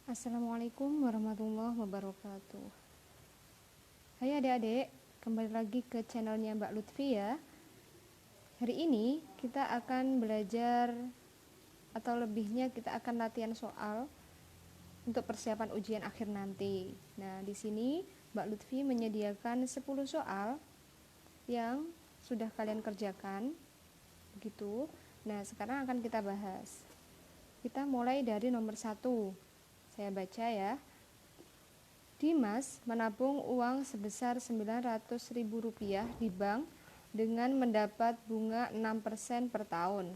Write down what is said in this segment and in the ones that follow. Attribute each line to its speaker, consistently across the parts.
Speaker 1: Assalamualaikum warahmatullahi wabarakatuh. Hai adik-adik, kembali lagi ke channelnya Mbak Lutfi ya. Hari ini kita akan belajar, atau lebihnya kita akan latihan soal untuk persiapan ujian akhir nanti. Nah, di sini Mbak Lutfi menyediakan 10 soal yang sudah kalian kerjakan, begitu. Nah, sekarang akan kita bahas. Kita mulai dari nomor 1. Saya baca ya. Dimas menabung uang sebesar Rp900.000 di bank dengan mendapat bunga 6% per tahun.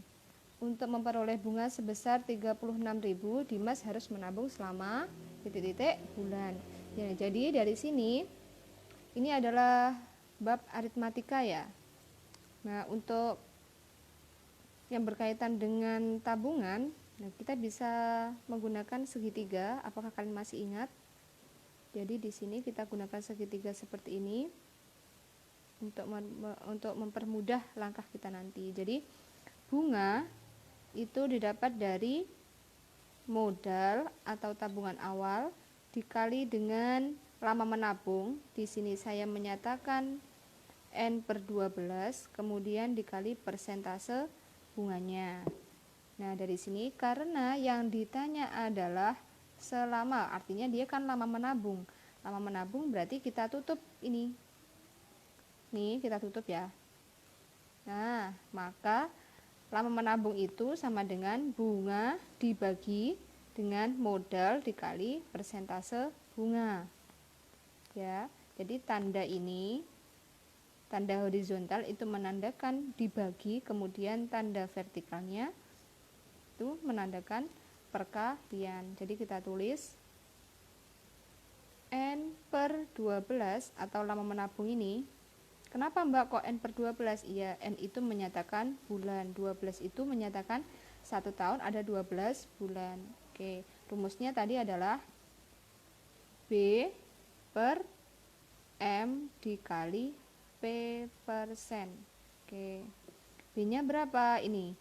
Speaker 1: Untuk memperoleh bunga sebesar Rp36.000, Dimas harus menabung selama titik-titik bulan. Ya, jadi dari sini ini adalah bab aritmatika ya. Nah, untuk yang berkaitan dengan tabungan, nah kita bisa menggunakan segitiga. Apakah kalian masih ingat? Jadi di sini kita gunakan segitiga seperti ini untuk mempermudah langkah kita nanti. Jadi bunga itu didapat dari modal atau tabungan awal dikali dengan lama menabung. Di sini saya menyatakan N/12, kemudian dikali persentase bunganya. Nah, dari sini karena yang ditanya adalah selama, artinya dia kan lama menabung. Lama menabung berarti kita tutup ini. Nih, kita tutup ya. Nah, maka lama menabung itu sama dengan bunga dibagi dengan modal dikali persentase bunga. Ya, jadi tanda ini, tanda horizontal itu menandakan dibagi, kemudian tanda vertikalnya itu menandakan perkalian. Jadi kita tulis N/12 atau lama menabung ini. Kenapa Mbak kok N/12? Iya, N itu menyatakan bulan, 12 itu menyatakan 1 tahun ada 12 bulan. Oke, rumusnya tadi adalah B per M dikali P persen. Oke, B-nya berapa ini?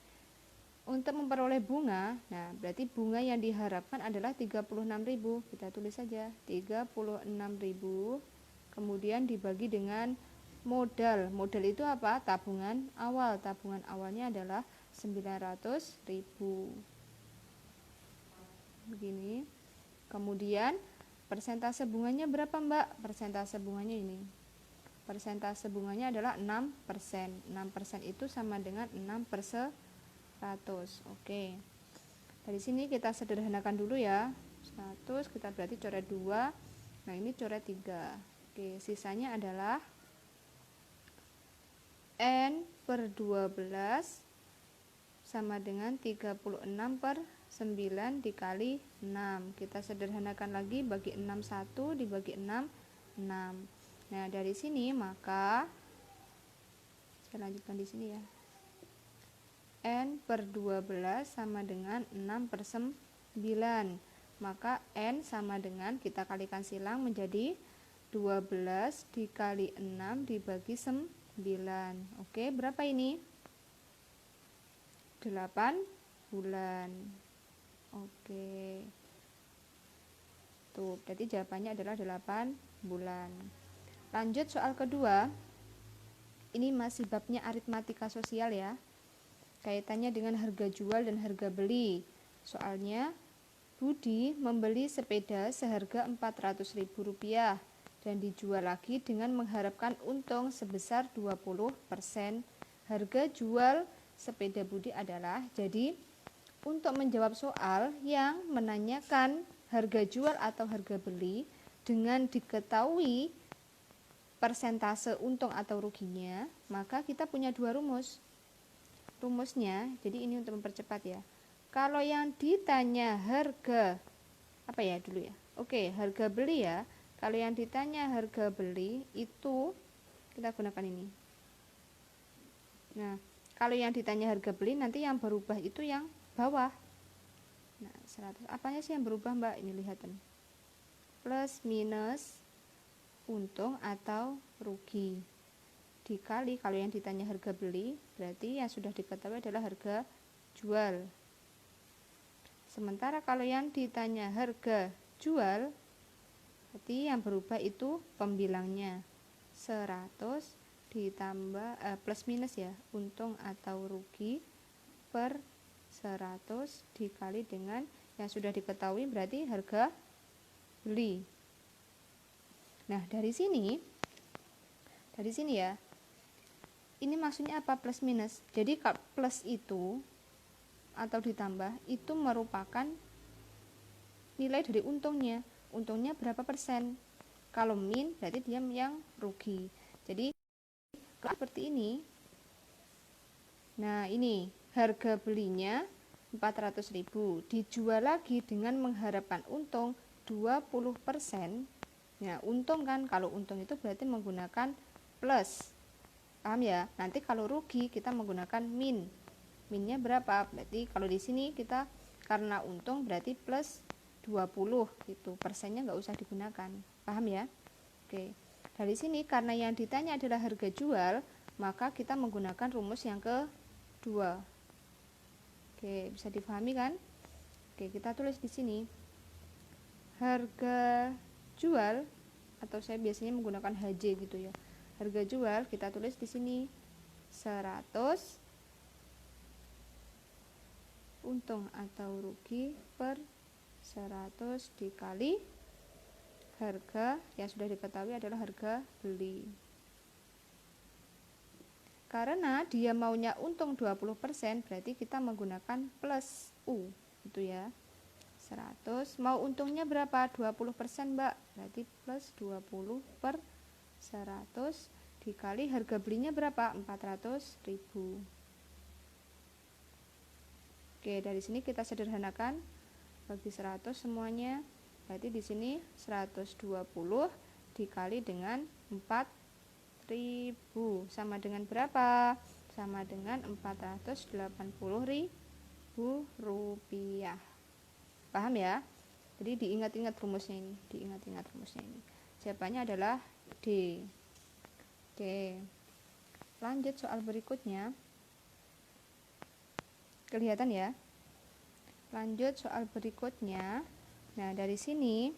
Speaker 1: Untuk memperoleh bunga, nah berarti bunga yang diharapkan adalah 36.000. Kita tulis saja 36.000, kemudian dibagi dengan modal. Modal itu apa? Tabungan awal. Tabungan awalnya adalah 900.000. Begini. Kemudian persentase bunganya berapa Mbak? Persentase bunganya ini. Persentase bunganya adalah 6%. 6% itu sama dengan 6/100. Oke. Dari sini kita sederhanakan dulu ya. 100 kita berarti coret 2. Nah, ini coret 3. Oke, sisanya adalah N/12 sama dengan 36/9 dikali 6. Kita sederhanakan lagi, bagi 6 1, dibagi 6 6. Nah, dari sini maka saya lanjutkan di sini ya. N/12 sama dengan 6/9. Maka N sama dengan, kita kalikan silang menjadi 12 dikali 6 dibagi 9. Oke, berapa ini? 8 bulan. Oke. Tuh, berarti jawabannya adalah 8 bulan. Lanjut soal kedua. Ini masih babnya aritmatika sosial ya. Kaitannya dengan harga jual dan harga beli. Soalnya, Budi membeli sepeda seharga Rp400.000 dan dijual lagi dengan mengharapkan untung sebesar 20%. Harga jual sepeda Budi adalah, jadi untuk menjawab soal yang menanyakan harga jual atau harga beli dengan diketahui persentase untung atau ruginya, maka kita punya dua rumus. Rumusnya, jadi ini untuk mempercepat ya. Kalau yang ditanya harga, apa ya dulu ya? Oke, harga beli ya. Kalau yang ditanya harga beli itu kita gunakan ini. Nah, kalau yang ditanya harga beli nanti yang berubah itu yang bawah. Nah, 100. Apanya sih yang berubah Mbak? Ini lihat nih. Plus minus untung atau rugi. Dikali, kalau yang ditanya harga beli, berarti yang sudah diketahui adalah harga jual. Sementara kalau yang ditanya harga jual, berarti yang berubah itu pembilangnya. 100 ditambah plus minus ya, untung atau rugi per 100 dikali dengan yang sudah diketahui berarti harga beli. Nah, dari sini ya. Ini maksudnya apa plus minus? Jadi kalau plus itu atau ditambah itu merupakan nilai dari untungnya. Untungnya berapa persen? Kalau min berarti dia yang rugi. Jadi seperti ini. Nah, ini harga belinya 400.000, dijual lagi dengan mengharapkan untung 20%. Nah, untung kan, kalau untung itu berarti menggunakan plus. Paham ya? Nanti kalau rugi kita menggunakan min. Minnya berapa? Berarti kalau di sini kita karena untung berarti plus 20 gitu. Persennya nggak usah digunakan. Paham ya? Oke. Dari sini karena yang ditanya adalah harga jual, maka kita menggunakan rumus yang kedua. Oke, bisa difahami kan? Oke, kita tulis di sini. Harga jual, atau saya biasanya menggunakan HJ gitu ya. Harga jual kita tulis di sini 100 untung atau rugi per 100 dikali harga yang sudah diketahui adalah harga beli. Karena dia maunya untung 20%, berarti kita menggunakan plus U gitu ya. 100, mau untungnya berapa? 20%, Mbak. Berarti plus 20 per 100 dikali harga belinya berapa? 400.000. Oke, dari sini kita sederhanakan bagi 100 semuanya. Berarti di sini 120 dikali dengan 4.000 sama dengan berapa? Sama dengan 480.000 rupiah. Paham ya? Jadi diingat-ingat rumusnya ini, Jawabannya adalah D. Oke. Lanjut soal berikutnya. Kelihatan ya? Lanjut soal berikutnya. Nah, dari sini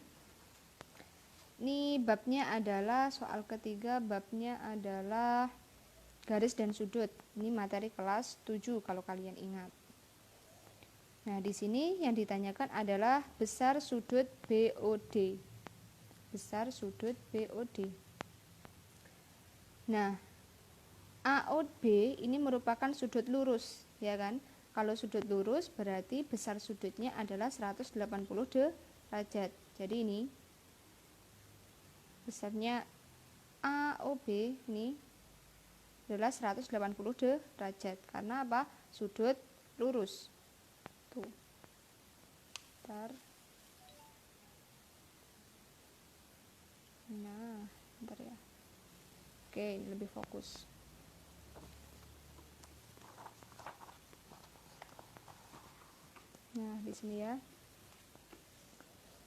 Speaker 1: ini babnya adalah soal ketiga, babnya adalah garis dan sudut. Ini materi kelas 7 kalau kalian ingat. Nah, di sini yang ditanyakan adalah besar sudut BOD. Besar sudut BOD. Nah, AOB ini merupakan sudut lurus, ya kan? Kalau sudut lurus berarti besar sudutnya adalah 180 derajat. Jadi ini besarnya AOB ini adalah 180 derajat. Karena apa? Sudut lurus. Tuh. Bentar. Nah, bentar ya. Oke, ini lebih fokus. Nah, di sini ya.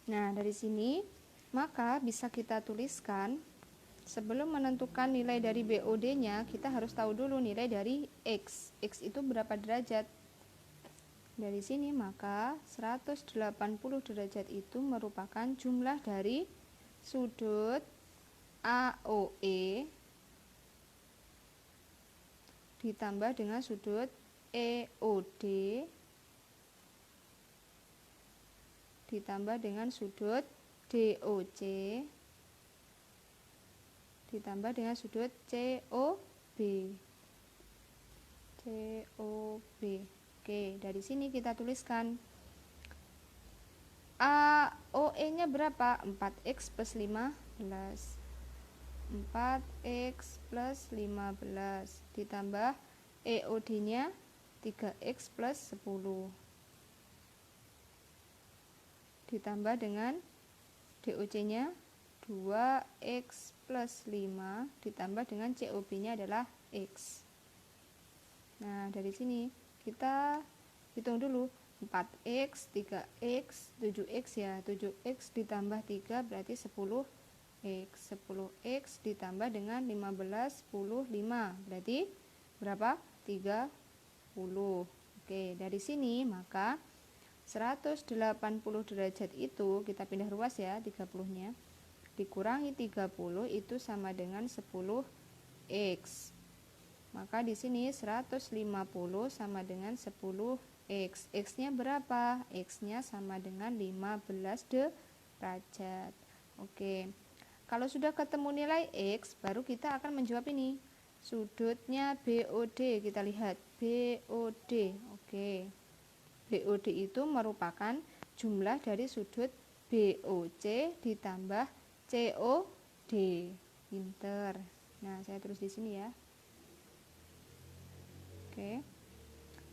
Speaker 1: Nah, dari sini maka bisa kita tuliskan sebelum menentukan nilai dari BOD-nya, kita harus tahu dulu nilai dari X. X itu berapa derajat? Dari sini maka 180 derajat itu merupakan jumlah dari sudut AOE ditambah dengan sudut EOD ditambah dengan sudut DOC ditambah dengan sudut COB. Oke, dari sini kita tuliskan AOE-nya berapa? 4X plus 15. 4X plus 15 ditambah EOD-nya 3X plus 10 ditambah dengan DOC-nya 2X plus 5 ditambah dengan COB-nya adalah X. Nah, dari sini kita hitung dulu 4X, 3X, 7X ya. 7X ditambah 3 berarti 10X. 10X ditambah dengan 15, 10, 5 berarti berapa? 30. Oke, dari sini maka 180 derajat itu kita pindah ruas ya, 30-nya. Dikurangi 30 itu sama dengan 10x. Maka di sini 150 sama dengan 10x. X-nya berapa? X-nya sama dengan 15 derajat. Oke. Kalau sudah ketemu nilai X, baru kita akan menjawab ini. Sudutnya BOD, kita lihat BOD. Oke. BOD itu merupakan jumlah dari sudut BOC ditambah COD. Pinter. Nah, saya tulis di sini ya. Oke.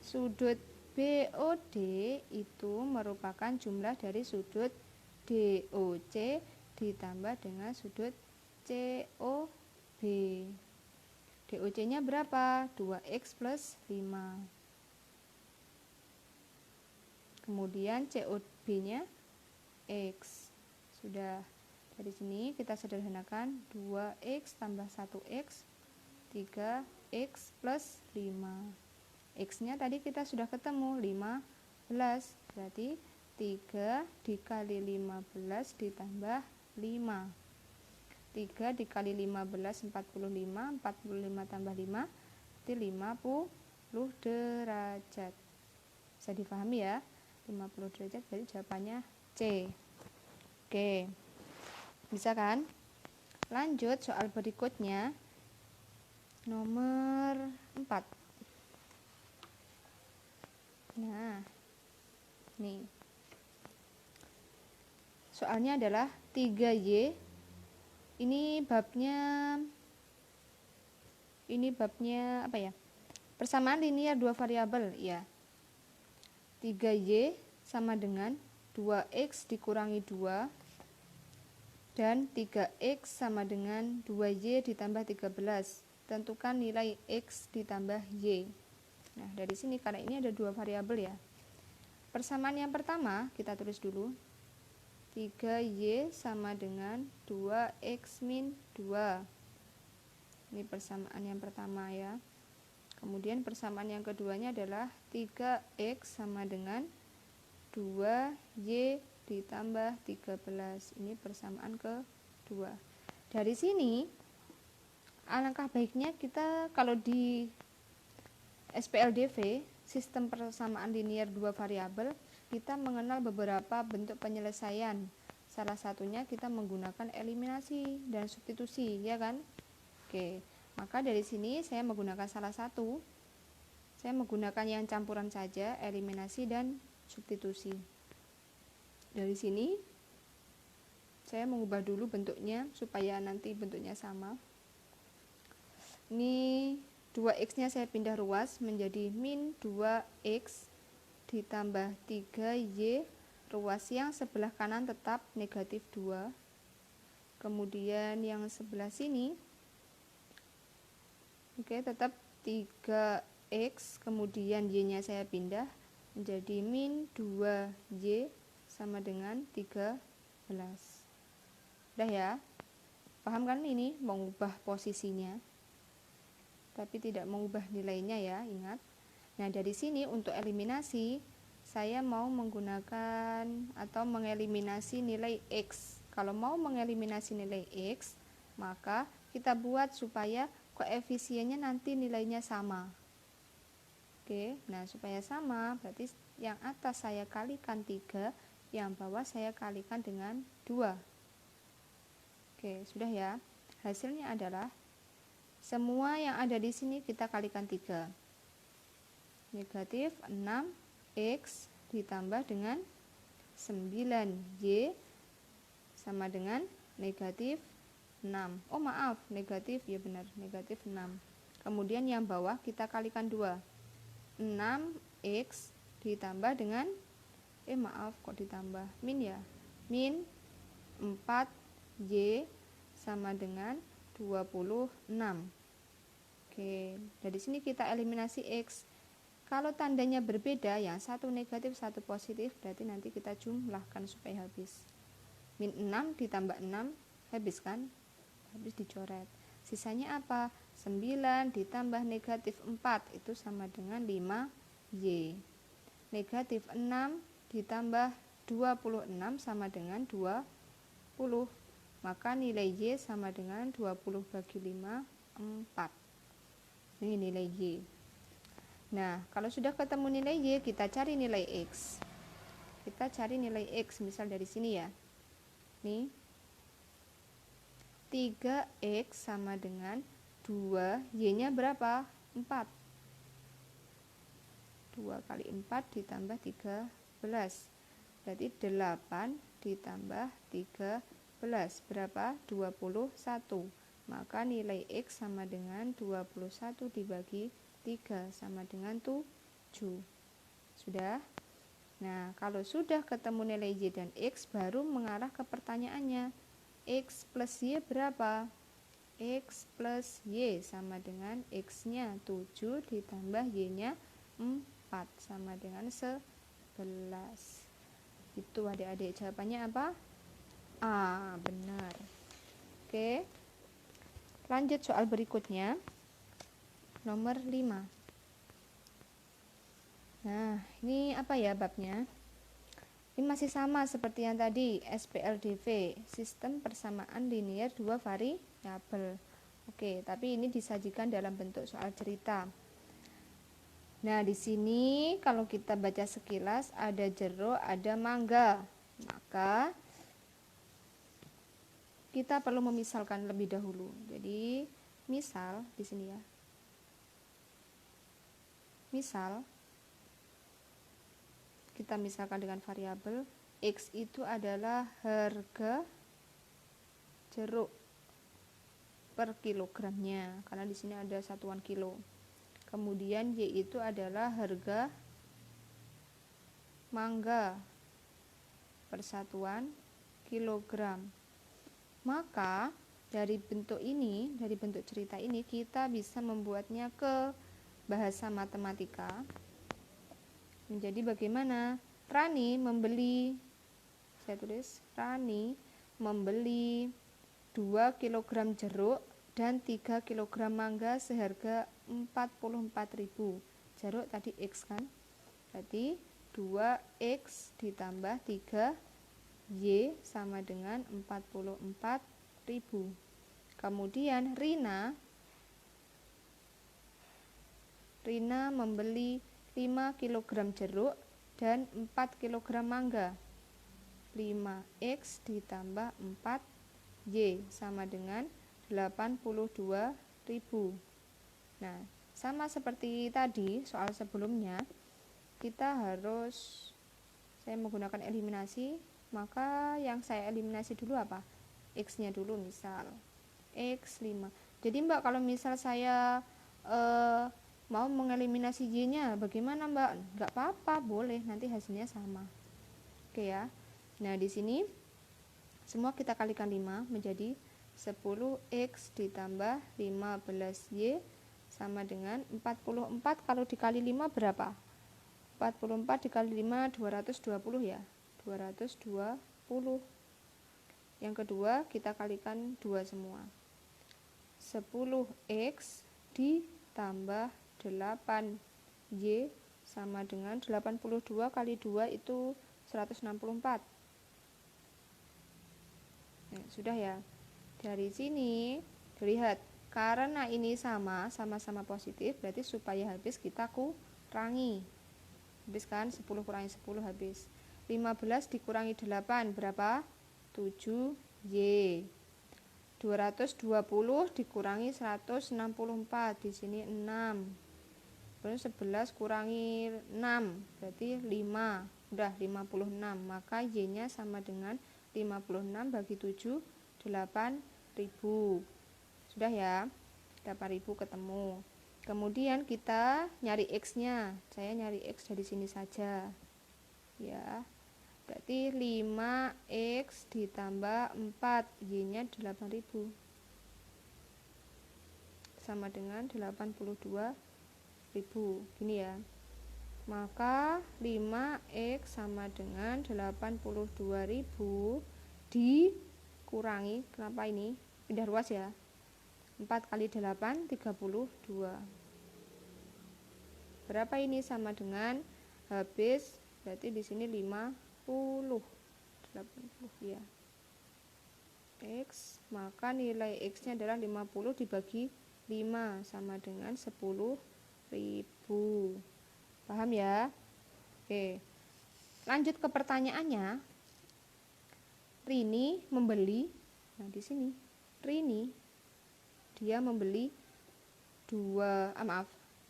Speaker 1: Sudut BOD itu merupakan jumlah dari sudut DOC ditambah dengan sudut COB. DOC-nya berapa? 2x plus 5. Kemudian COB-nya X. Sudah. Dari sini kita sederhanakan 2x tambah 1x 3x plus 5. X-nya tadi kita sudah ketemu 15. Berarti 3 dikali 15 ditambah 5. 3 dikali 15 45. 45 tambah 5 berarti 50 derajat. Bisa dipahami ya? 50 derajat berarti jawabannya C. Oke. Bisa kan? Lanjut soal berikutnya. Nomor 4. Nah, nih. Soalnya adalah 3Y. Ini babnya apa ya? Persamaan linear dua variabel, ya. 3Y sama dengan 2x dikurangi 2 dan 3x sama dengan 2y ditambah 13. Tentukan nilai x ditambah y. Nah, dari sini karena ini ada dua variabel ya. Persamaan yang pertama kita tulis dulu. 3y sama dengan 2x min 2. Ini persamaan yang pertama ya. Kemudian persamaan yang keduanya adalah 3x sama dengan 2y ditambah 13. Ini persamaan kedua. Dari sini alangkah baiknya kita kalau di SPLDV, sistem persamaan linear dua variabel, kita mengenal beberapa bentuk penyelesaian. Salah satunya kita menggunakan eliminasi dan substitusi, ya kan? Oke, maka dari sini saya menggunakan salah satu. Saya menggunakan yang campuran saja, eliminasi dan substitusi. Dari sini saya mengubah dulu bentuknya supaya nanti bentuknya sama. Ini 2x nya saya pindah ruas menjadi min 2x ditambah 3y, ruas yang sebelah kanan tetap negatif 2. Kemudian yang sebelah sini tetap 3x, kemudian y nya saya pindah menjadi min 2y sama dengan 13. Udah ya? Paham kan ini mengubah posisinya? Tapi tidak mengubah nilainya ya, ingat. Nah, dari sini untuk eliminasi saya mau menggunakan atau mengeliminasi nilai x. Kalau mau mengeliminasi nilai x, maka kita buat supaya koefisiennya nanti nilainya sama. Oke, nah supaya sama berarti yang atas saya kalikan 3, yang bawah saya kalikan dengan 2. Oke, sudah ya. Hasilnya adalah semua yang ada di sini kita kalikan 3. Negatif 6x ditambah dengan 9y sama dengan negatif 6. Oh maaf, negatif, ya benar, negatif 6. Kemudian yang bawah kita kalikan 2. 6x ditambah dengan kok ditambah min ya, min 4y sama dengan 26. Oke, dari sini kita eliminasi x. Kalau tandanya berbeda, yang satu negatif satu positif, berarti nanti kita jumlahkan supaya habis. Min 6 ditambah 6 habis kan? Habis dicoret. Sisanya apa? 9 ditambah negatif 4 itu sama dengan 5y. Negatif 6 ditambah 26 sama dengan 20. Maka nilai Y sama dengan 20 bagi 5, 4. Ini nilai Y. Nah, kalau sudah ketemu nilai Y, kita cari nilai X. Kita cari nilai X, misal dari sini ya. Nih, 3X sama dengan 2, Y-nya berapa? 4. 2 kali 4 ditambah 13. Berarti 8 ditambah 13. Berapa? 21. Maka nilai X sama dengan 21 dibagi 3 sama dengan 7. Sudah? Nah, kalau sudah ketemu nilai Y dan X, baru mengarah ke pertanyaannya. X plus Y berapa? X plus Y sama dengan X-nya 7 ditambah Y-nya 4 sama dengan 11. Itu adik-adik, jawabannya apa? A, benar. Oke. Lanjut soal berikutnya. Nomor 5. Nah, ini apa ya babnya? Ini masih sama seperti yang tadi, SPLDV, sistem persamaan linear dua variabel. Oke, tapi ini disajikan dalam bentuk soal cerita. Nah, di sini kalau kita baca sekilas ada jeruk, ada mangga. Maka kita perlu memisalkan lebih dahulu. Jadi, misal di sini ya. Misal kita misalkan dengan variabel X itu adalah harga jeruk per kilogramnya, karena di sini ada satuan kilo. Kemudian Y itu adalah harga mangga per satuan kilogram. Maka dari bentuk ini, dari bentuk cerita ini, kita bisa membuatnya ke bahasa matematika menjadi bagaimana? Rani membeli, saya tulis, Rani membeli 2 kg jeruk dan 3 kg mangga seharga 44.000. Jeruk tadi X kan? Berarti 2X ditambah 3Y sama dengan 44.000. Kemudian Rina membeli 5 kg jeruk dan 4 kg mangga. 5X ditambah 4Y sama dengan 82.000. Nah, sama seperti tadi soal sebelumnya, saya menggunakan eliminasi, maka yang saya eliminasi dulu apa? X-nya dulu, misal X 5. Jadi Mbak, kalau misal saya mau mengeliminasi Y-nya, bagaimana Mbak? Nggak apa-apa, boleh, nanti hasilnya sama. Oke ya. Nah, di sini semua kita kalikan 5 menjadi 10X ditambah 15Y sama dengan 44. Kalau dikali 5 berapa? 44 dikali 5 220 ya. 220. Yang kedua kita kalikan 2 semua. 10X ditambah 8Y sama dengan 82 kali 2 itu 164. Nah, sudah ya. Dari sini dilihat, karena ini sama-sama positif, berarti supaya habis kita kurangi. Habis kan, 10 kurangi 10 habis. 15 dikurangi 8 berapa? 7Y. 220 dikurangi 164, di sini 6. Terus 11 kurangi 6 berarti 5. Udah 56. Maka Y-nya sama dengan 56 bagi 7, 8.000. Sudah ya, 8.000 ketemu. Kemudian kita nyari X-nya. Saya nyari X dari sini saja. Ya. Berarti 5X ditambah 4, Y-nya 8.000. Sama dengan 82.000. Gini ya. Maka 5X sama dengan 82.000 dikurangi, kenapa ini? Pindah ruas ya. 4 kali 8, 32. Berapa ini? Sama dengan habis berarti di sini 50. 80 ya. X, maka nilai X-nya adalah 50 dibagi 5 sama dengan 10.000. Paham ya? Oke. Lanjut ke pertanyaannya. Rini membeli, nah di sini Rini dia membeli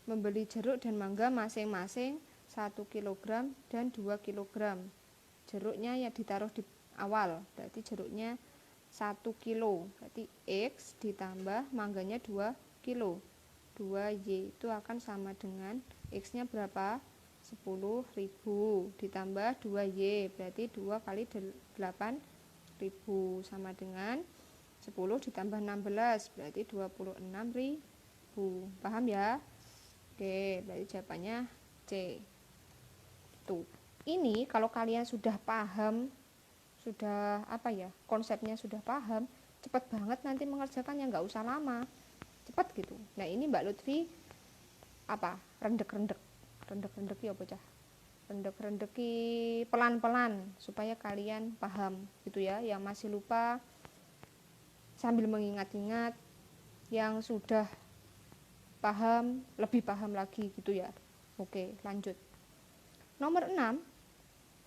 Speaker 1: membeli jeruk dan mangga masing-masing 1 kg dan 2 kg. Jeruknya ya ditaruh di awal, berarti jeruknya 1 kilo, berarti X ditambah mangganya 2 kilo. 2Y itu akan sama dengan X-nya berapa? 10.000 ditambah 2Y, berarti 2 kali 8.000 sama dengan 10 ditambah 16, berarti 26.000. Paham ya? Oke, berarti jawabannya C. Tuh. Ini kalau kalian sudah paham, sudah konsepnya sudah paham, cepat banget nanti mengerjakannya, nggak usah lama, cepat gitu. Nah ini Mbak Lutfi rendek-rendeki apa cah? Rendek-rendeki pelan-pelan supaya kalian paham gitu ya. Yang masih lupa sambil mengingat-ingat, yang sudah paham lebih paham lagi gitu ya. Oke, lanjut. Nomor 6,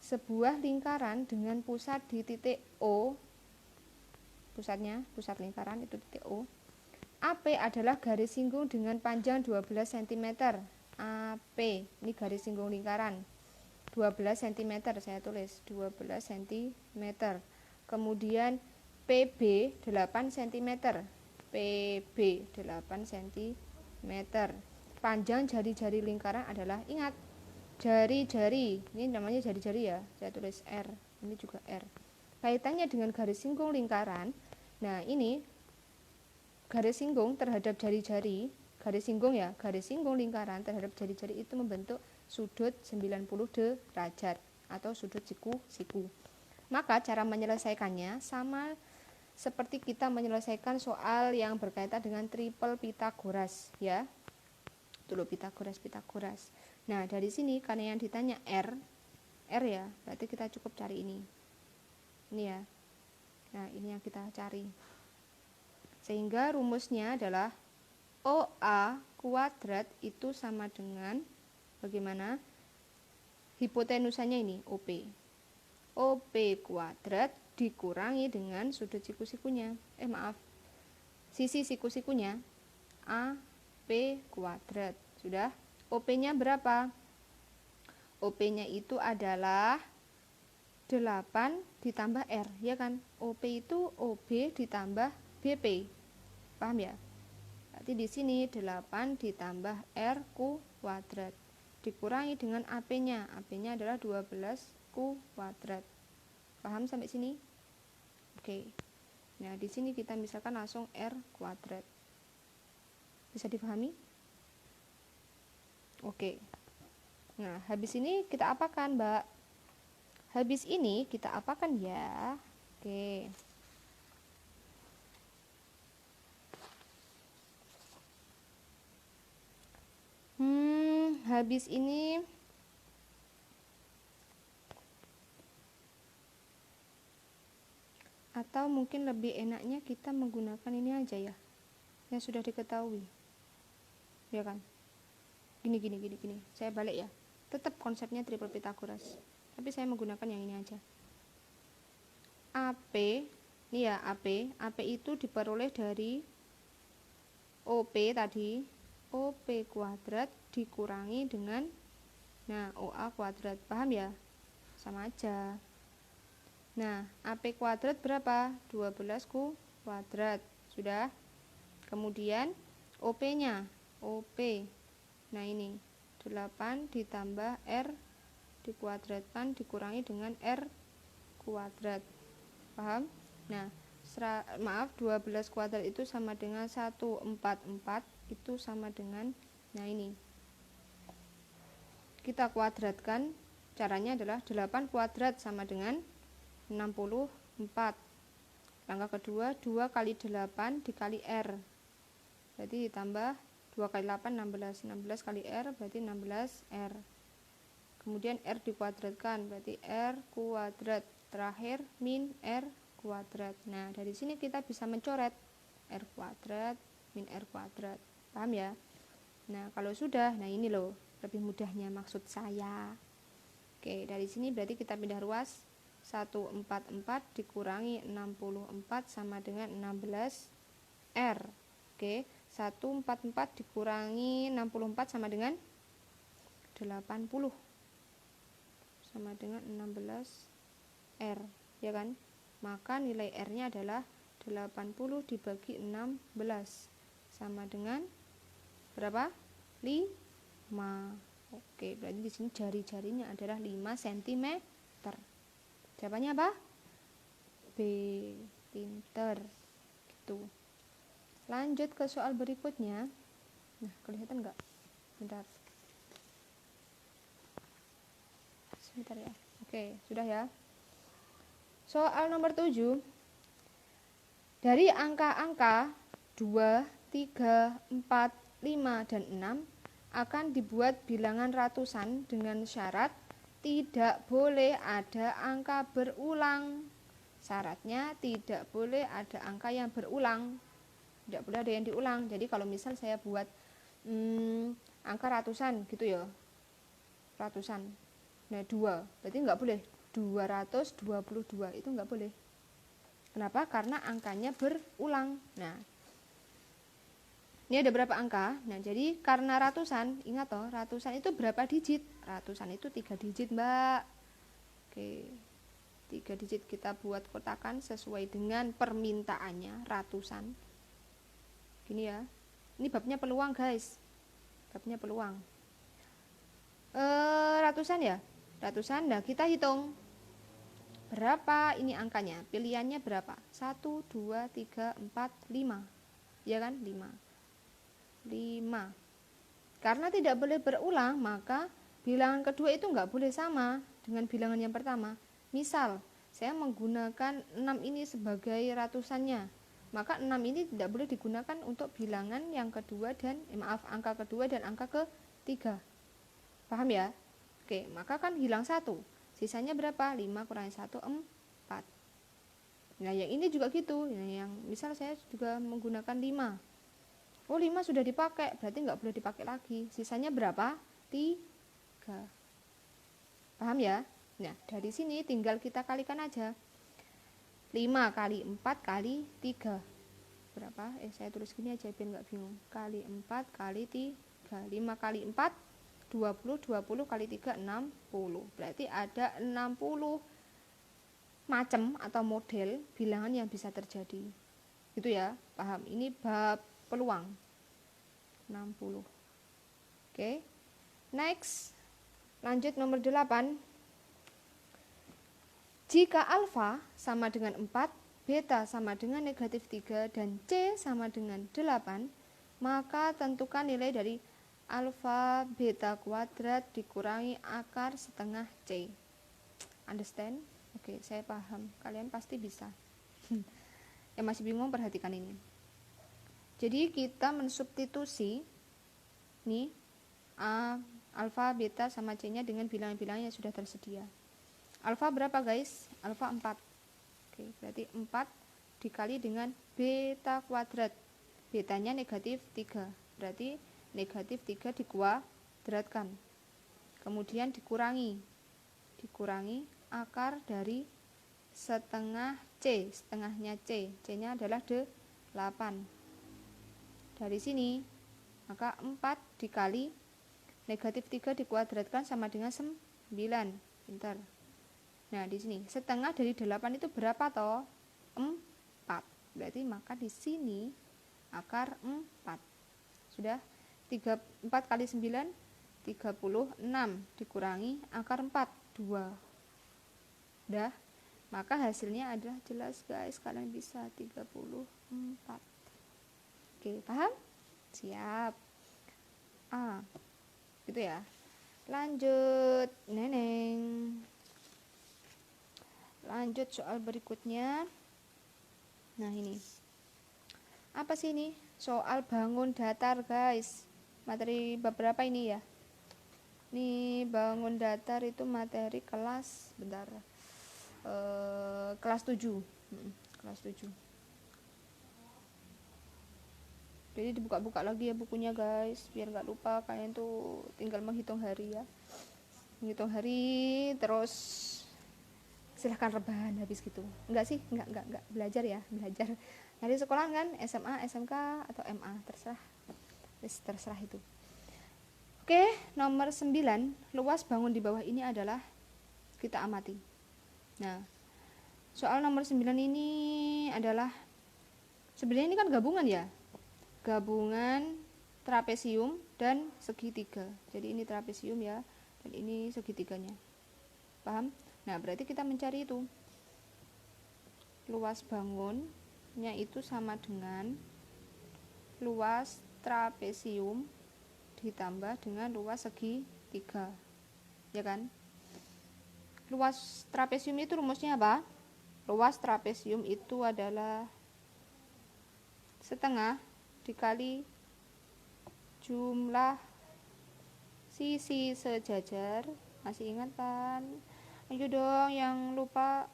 Speaker 1: sebuah lingkaran dengan pusat di titik O, pusat lingkaran itu titik O. AP adalah garis singgung dengan panjang 12 cm. AP, ini garis singgung lingkaran 12 cm, saya tulis 12 cm. Kemudian PB 8 cm. PB 8 cm. Panjang jari-jari lingkaran adalah, ingat, jari-jari, ini namanya jari-jari ya, saya tulis R, ini juga R. Kaitannya dengan garis singgung lingkaran, nah ini garis singgung terhadap jari-jari, garis singgung lingkaran terhadap jari-jari itu membentuk sudut 90 derajat atau sudut siku-siku. Maka cara menyelesaikannya sama seperti kita menyelesaikan soal yang berkaitan dengan triple Pitagoras ya. Dulu Pitagoras. Nah, dari sini karena yang ditanya R ya, berarti kita cukup cari ini. Ini ya. Nah, ini yang kita cari. Sehingga rumusnya adalah OA kuadrat itu sama dengan bagaimana? Hipotenusanya ini OP. OP kuadrat dikurangi dengan sudut siku-sikunya. Sisi siku-sikunya AP kuadrat. Sudah? OP-nya berapa? OP-nya itu adalah 8 ditambah R, ya kan? OP itu OB ditambah BP. Paham ya? Berarti di sini 8 ditambah R kuadrat dikurangi dengan AP-nya. AP-nya adalah 12 kuadrat. Paham sampai sini? Oke. Nah, di sini kita misalkan langsung R kuadrat. Bisa dipahami? Oke. Nah, habis ini kita apakan, Mbak? Habis ini kita apakan ya? Oke. Habis ini atau mungkin lebih enaknya kita menggunakan ini aja ya, yang sudah diketahui, ya kan? Gini. Saya balik ya. Tetap konsepnya triple Pitagoras, tapi saya menggunakan yang ini aja. AP, ini ya AP itu diperoleh dari OP tadi, OP kuadrat dikurangi dengan OA kuadrat. Paham ya? Sama aja. Nah, AP kuadrat berapa? 12 kuadrat. Sudah? Kemudian OP-nya, OP. Nah, ini 8 ditambah R dikuadratkan dikurangi dengan R kuadrat. Paham? Nah, 12 kuadrat itu sama dengan 144, itu sama dengan, nah ini. Kita kuadratkan, caranya adalah 8 kuadrat sama dengan 64. Langkah kedua, 2 kali 8 dikali R. Berarti ditambah 2 kali 8, 16. 16 kali R berarti 16 R. kemudian R dikuadratkan, berarti R kuadrat, terakhir min R kuadrat. Nah, dari sini kita bisa mencoret R kuadrat min R kuadrat, paham ya? Nah, kalau sudah, nah ini loh lebih mudahnya maksud saya. Oke, dari sini berarti kita pindah ruas. 144 dikurangi 64 sama dengan 16 R. Oke, 144 dikurangi 64 sama dengan 80 sama dengan 16 R, ya kan? Maka nilai R-nya adalah 80 dibagi 16 sama dengan berapa? 5. Oke, berarti di sini jari-jarinya adalah 5 cm. Jawabannya apa? B. Pinter. Gitu. Lanjut ke soal berikutnya. Nah, kelihatan nggak? Bentar. Sebentar ya. Oke, sudah ya. Soal nomor 7. Dari angka-angka 2, 3, 4, 5, dan 6 akan dibuat bilangan ratusan dengan syarat tidak boleh ada angka berulang. Syaratnya tidak boleh ada angka yang berulang. Tidak boleh ada yang diulang. Jadi kalau misal saya buat angka ratusan gitu ya. Ratusan. Nah, 2. Berarti nggak boleh. 222 itu nggak boleh. Kenapa? Karena angkanya berulang. Nah, ini ada berapa angka? Nah, jadi karena ratusan, ingat toh, ratusan itu berapa digit? Ratusan itu 3 digit, Mbak. Oke. 3 digit kita buat kotakan sesuai dengan permintaannya, ratusan. Gini ya. Ini babnya peluang, guys. Babnya peluang. Ratusan ya? Ratusan. Nah, kita hitung. Berapa ini angkanya? Pilihannya berapa? 1, 2, 3, 4, 5. Ya kan? 5. Karena tidak boleh berulang, maka bilangan kedua itu nggak boleh sama dengan bilangan yang pertama. Misal, saya menggunakan 6 ini sebagai ratusannya, maka 6 ini tidak boleh digunakan untuk bilangan yang kedua dan angka kedua dan angka ketiga. Paham ya? Oke, maka kan hilang 1. Sisanya berapa? 5 kurangi 1, 4. Nah, yang ini juga gitu. Yang misal saya juga menggunakan 5. Oh, 5 sudah dipakai, berarti nggak boleh dipakai lagi. Sisanya berapa? 3. Paham ya? Nah, dari sini tinggal kita kalikan aja. 5 kali 4 kali 3. Berapa? Saya tulis gini aja biar nggak bingung. Kali 4 kali 3. 5 kali 4, 20. 20 kali 3, 60. Berarti ada 60 macam atau model bilangan yang bisa terjadi. Gitu ya, paham? Ini bab peluang 60. Oke. Next. Lanjut nomor 8. Jika alfa sama dengan 4, beta sama dengan negatif 3, dan C sama dengan 8, maka tentukan nilai dari alfa beta kuadrat dikurangi akar setengah C. Understand? Oke, saya paham. Kalian pasti bisa. Yang masih bingung perhatikan ini. Jadi kita mensubstitusi nih alfa, beta, sama C-nya dengan bilangan-bilangan yang sudah tersedia. Alfa berapa, guys? Alfa 4. Oke, berarti 4 dikali dengan beta kuadrat. Betanya negatif 3. Berarti negatif 3 dikuadratkan. Kemudian dikurangi akar dari setengah C. Setengahnya C. C-nya adalah 8. Dari sini, maka 4 dikali negatif 3 dikuadratkan sama dengan 9. Pintar. Nah, di sini setengah dari 8 itu berapa toh? 4. Berarti maka di sini akar 4. Sudah? 4 kali 9, 36 dikurangi akar 4, 2. Udah? Maka hasilnya adalah jelas, guys. Kalian bisa 34. Oke, paham? Siap. Gitu ya. Lanjut, Neneng. Lanjut soal berikutnya. Nah, ini. Apa sih ini? Soal bangun datar, guys. Materi beberapa ini ya. Ini bangun datar itu materi kelas bentar. Kelas 7. Kelas 7. Jadi dibuka-buka lagi ya bukunya guys, biar nggak lupa. Kalian tuh tinggal menghitung hari ya, menghitung hari, terus silahkan rebahan habis gitu. Enggak sih, enggak belajar ya, belajar. Nanti sekolah kan SMA, SMK atau MA, terserah itu. Oke, nomor 9, luas bangun di bawah ini adalah, kita amati. Nah, soal nomor 9 ini adalah, sebenarnya ini kan gabungan ya, gabungan trapesium dan segitiga. Jadi ini trapesium ya, dan ini segitiganya. Paham? Nah, berarti kita mencari itu. Luas bangunnya itu sama dengan luas trapesium ditambah dengan luas segitiga. Ya kan? Luas trapesium itu rumusnya apa? Luas trapesium itu adalah setengah dikali jumlah sisi sejajar. Masih ingat kan? Ayo dong yang lupa,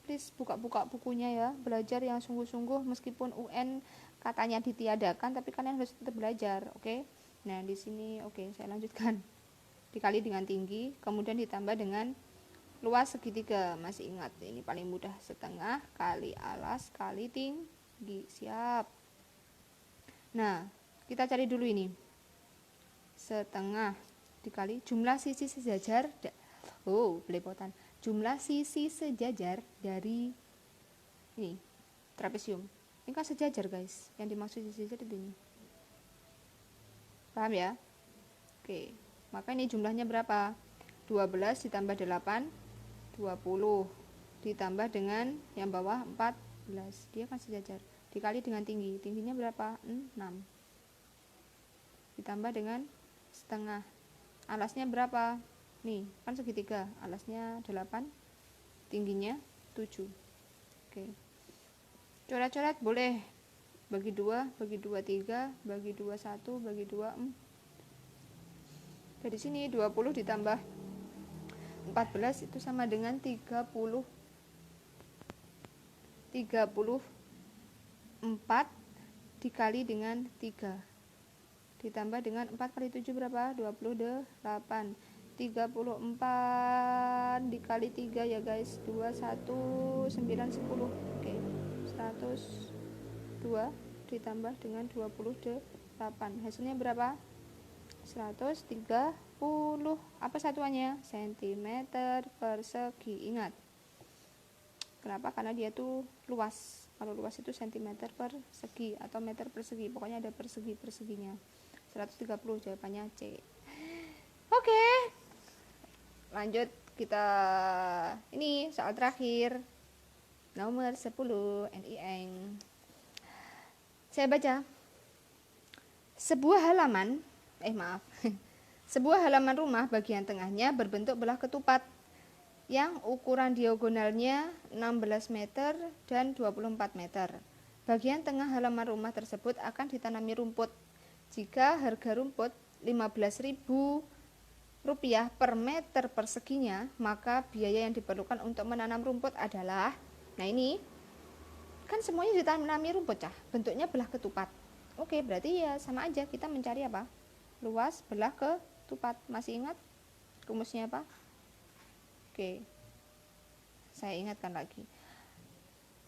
Speaker 1: please buka-buka bukunya ya, belajar yang sungguh-sungguh. Meskipun UN katanya ditiadakan, tapi kalian harus tetap belajar, oke? Nah, di sini oke, saya lanjutkan. Dikali dengan tinggi, kemudian ditambah dengan luas segitiga. Masih ingat, ini paling mudah, setengah kali alas kali tinggi. Siap. Nah, kita cari dulu ini. Setengah dikali jumlah sisi sejajar. Belepotan. Jumlah sisi sejajar dari ini trapesium. Ini kan sejajar guys. Yang dimaksud sejajar itu ini. Paham ya? Oke. Maka ini jumlahnya berapa? 12 ditambah 8, 20. Ditambah dengan yang bawah 14. Dia kan sejajar. Dikali dengan tinggi. Tingginya berapa? 6. Ditambah dengan setengah. Alasnya berapa? Nih, kan segitiga. Alasnya 8. Tingginya 7. Oke. Coret-coret boleh. Bagi 2, bagi 2 3, bagi 2 1, bagi 2 Dari sini 20 ditambah 14 itu sama dengan 34 dikali dengan 3 ditambah dengan 4 kali 7 berapa? 28. 34 dikali 3 ya guys, 2, 1, 9, 10. Oke, 102 ditambah dengan 28. Hasilnya berapa? 130. Apa satuannya? Sentimeter persegi. Ingat. Kenapa? Karena dia tuh luas. Kalau luas itu sentimeter persegi atau meter persegi. Pokoknya ada persegi-perseginya. 130 jawabannya C. Oke. Lanjut kita ini soal terakhir. Nomor 10 NIN. Saya baca. Sebuah halaman rumah bagian tengahnya berbentuk belah ketupat yang ukuran diagonalnya 16 meter dan 24 meter. Bagian tengah halaman rumah tersebut akan ditanami rumput. Jika harga rumput Rp15.000 per meter perseginya, maka biaya yang diperlukan untuk menanam rumput adalah, nah ini kan semuanya ditanami rumput cah, bentuknya belah ketupat. Oke, berarti ya sama aja, kita mencari apa? Luas belah ketupat. Masih ingat rumusnya apa? Oke, saya ingatkan lagi.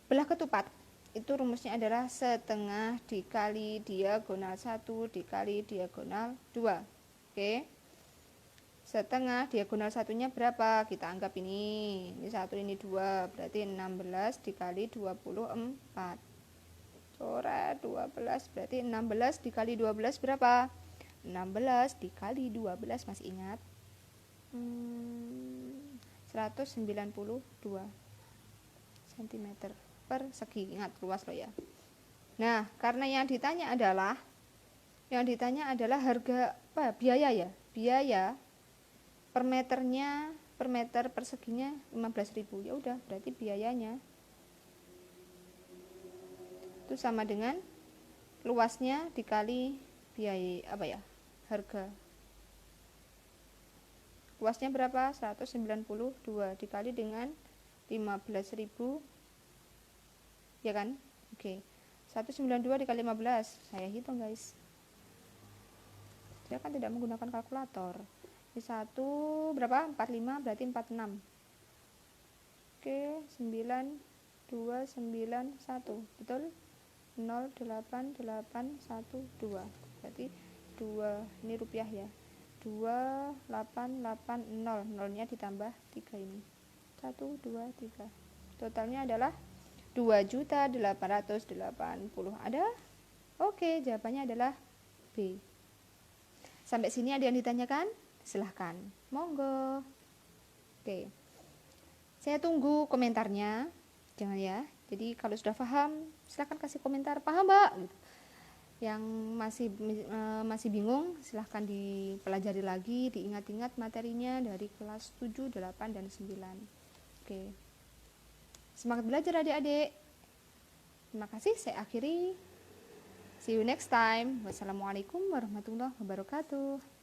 Speaker 1: Belah ketupat itu rumusnya adalah setengah dikali diagonal 1 dikali diagonal 2. Oke, setengah diagonal satunya berapa? Kita anggap ini 1, ini 2, berarti 16 dikali 24. Coret 12, berarti 16 dikali 12 berapa? 16 dikali 12, masih ingat? 192 cm persegi. Ingat, luas loh ya. Nah, karena yang ditanya adalah harga apa? Biaya ya. Biaya per meternya, per meter perseginya 15.000. Ya udah, berarti biayanya itu sama dengan luasnya dikali biaya apa ya? Harga. Luasnya berapa? 192 dikali dengan 15.000, ya kan? Oke. 192 dikali 15. Saya hitung, guys. Saya kan tidak menggunakan kalkulator. Ini 1 berapa? 45 berarti 46. Oke, 9 2 9 1. Betul? 08812. Berarti 2, ini rupiah ya. 2880, nolnya ditambah 3 ini. 1 2 3. Totalnya adalah 2.880. Ada? Oke, jawabannya adalah B. Sampai sini ada yang ditanyakan? Silahkan, monggo. Oke, saya tunggu komentarnya. Jangan ya. Jadi kalau sudah paham, silahkan kasih komentar. Paham, Mbak? Gitu. Yang masih bingung, silahkan dipelajari lagi, diingat-ingat materinya dari kelas 7, 8, dan 9. Oke. Semangat belajar adik-adik. Terima kasih, saya akhiri. See you next time. Wassalamualaikum warahmatullahi wabarakatuh.